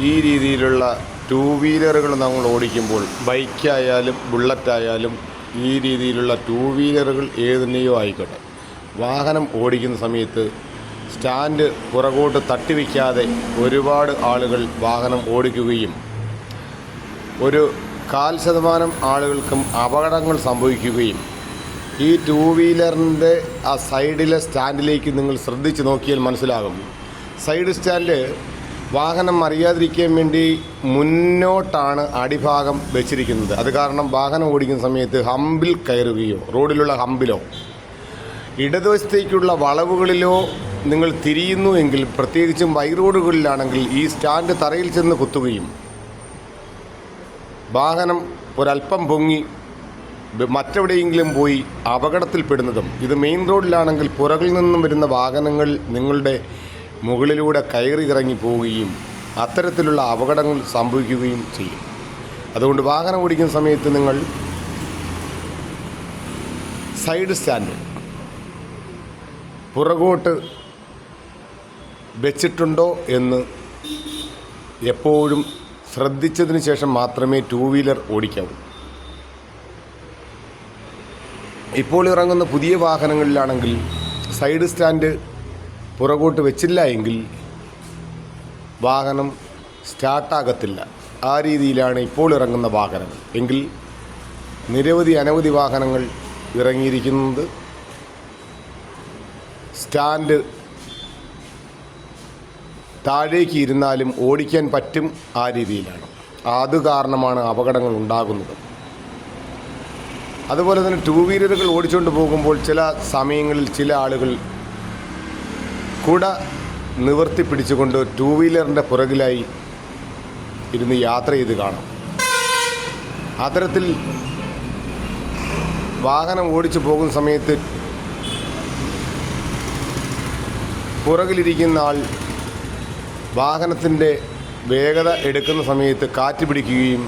ഈ രീതിയിലുള്ള ടൂ വീലറുകൾ നമ്മൾ ഓടിക്കുമ്പോൾ, ബൈക്കായാലും ബുള്ളറ്റായാലും ഈ രീതിയിലുള്ള ടൂ വീലറുകൾ ഏതിനെയോ ആയിക്കോട്ടെ, വാഹനം ഓടിക്കുന്ന സമയത്ത് സ്റ്റാൻഡ് പുറകോട്ട് തട്ടിവയ്ക്കാതെ ഒരുപാട് ആളുകൾ വാഹനം ഓടിക്കുകയും 1% ആളുകൾക്കും അപകടങ്ങൾ സംഭവിക്കുകയും, ഈ ടൂ വീലറിൻ്റെ ആ സൈഡിലെ സ്റ്റാൻഡിലേക്ക് നിങ്ങൾ ശ്രദ്ധിച്ച് നോക്കിയാൽ മനസ്സിലാകും. സൈഡ് സ്റ്റാൻഡ് വാഹനം അറിയാതിരിക്കാൻ വേണ്ടി മുന്നോട്ടാണ് അടിഭാഗം വെച്ചിരിക്കുന്നത്. അത് കാരണം വാഹനം ഓടിക്കുന്ന സമയത്ത് ഹമ്പിൽ കയറുകയോ റോഡിലുള്ള ഹമ്പിലോ ഇടതുവശത്തേക്കുള്ള വളവുകളിലോ നിങ്ങൾ തിരിയുന്നു എങ്കിൽ, പ്രത്യേകിച്ചും റോഡുകളിലാണെങ്കിൽ ഈ സ്റ്റാൻഡ് തറയിൽ ചെന്ന് കുത്തുകയും വാഹനം ഒരല്പം പൊങ്ങി മറ്റെവിടെയെങ്കിലും പോയി അപകടത്തിൽപ്പെടുന്നതും, ഇത് മെയിൻ റോഡിലാണെങ്കിൽ പുറകിൽ നിന്നും വരുന്ന വാഹനങ്ങൾ നിങ്ങളുടെ മുകളിലൂടെ കയറി ഇറങ്ങി പോവുകയും അത്തരത്തിലുള്ള അപകടങ്ങൾ സംഭവിക്കുകയും ചെയ്യും. അതുകൊണ്ട് വാഹനം ഓടിക്കുന്ന സമയത്ത് നിങ്ങൾ സൈഡ് സ്റ്റാൻഡ് പുറകോട്ട് വെച്ചിട്ടുണ്ടോ എന്ന് എപ്പോഴും ശ്രദ്ധിച്ചതിന് ശേഷം മാത്രമേ ടൂ വീലർ ഓടിക്കാവൂ. ഇപ്പോൾ ഇറങ്ങുന്ന പുതിയ വാഹനങ്ങളിലാണെങ്കിൽ സൈഡ് സ്റ്റാൻഡ് പുറകോട്ട് വെച്ചില്ല എങ്കിൽ വാഹനം സ്റ്റാർട്ടാകത്തില്ല. ആ രീതിയിലാണ് ഇപ്പോൾ ഇറങ്ങുന്ന വാഹനങ്ങൾ. എങ്കിൽ അനവധി വാഹനങ്ങൾ ഇറങ്ങിയിരിക്കുന്നത് സ്റ്റാൻഡ് താഴേക്ക് ഇരുന്നാലും ഓടിക്കാൻ പറ്റും ആ രീതിയിലാണ്. അത് കാരണമാണ് അപകടങ്ങൾ ഉണ്ടാകുന്നത്. അതുപോലെ തന്നെ ടൂ വീലറുകൾ ഓടിച്ചുകൊണ്ട് പോകുമ്പോൾ ചില സമയങ്ങളിൽ ചില ആളുകൾ കുട നിവർത്തി പിടിച്ചുകൊണ്ട് ടൂ വീലറിൻ്റെ പുറകിലായി ഇരുന്ന് യാത്ര ചെയ്ത് കാണാം. അത്തരത്തിൽ വാഹനം ഓടിച്ചു പോകുന്ന സമയത്ത് പുറകിലിരിക്കുന്ന ആൾ വാഹനത്തിൻ്റെ വേഗത എടുക്കുന്ന സമയത്ത് കാറ്റ് പിടിക്കുകയും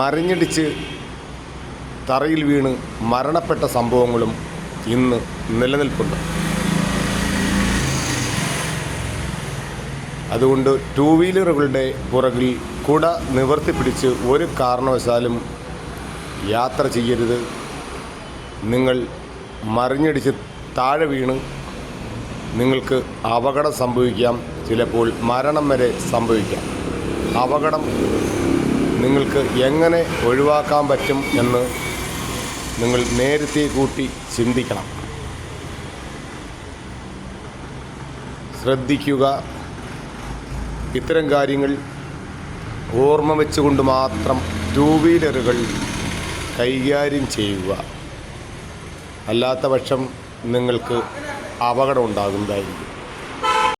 മറിഞ്ഞിടിച്ച് തറയിൽ വീണ് മരണപ്പെട്ട സംഭവങ്ങളും ഇന്ന് നിലനിൽപ്പുണ്ട്. അതുകൊണ്ട് ടൂ വീലറുകളുടെ പുറകിൽ കുട നിവർത്തി പിടിച്ച് ഒരു കാരണവശാലും യാത്ര ചെയ്യരുത്. നിങ്ങൾ മറിഞ്ഞടിച്ച് താഴെ വീണ് നിങ്ങൾക്ക് അപകടം സംഭവിക്കാം, ചിലപ്പോൾ മരണം വരെ സംഭവിക്കാം. അപകടം നിങ്ങൾക്ക് എങ്ങനെ ഒഴിവാക്കാൻ പറ്റും എന്ന് നിങ്ങൾ നേരത്തെ കൂട്ടി ചിന്തിക്കണം. ശ്രദ്ധിക്കുക. ഇത്തരം കാര്യങ്ങൾ ഓർമ്മ വെച്ചുകൊണ്ട് മാത്രം ടൂ വീലറുകൾ കൈകാര്യം ചെയ്യുക. അല്ലാത്ത പക്ഷം നിങ്ങൾക്ക് അപകടം ഉണ്ടാകുന്നതായിരിക്കും.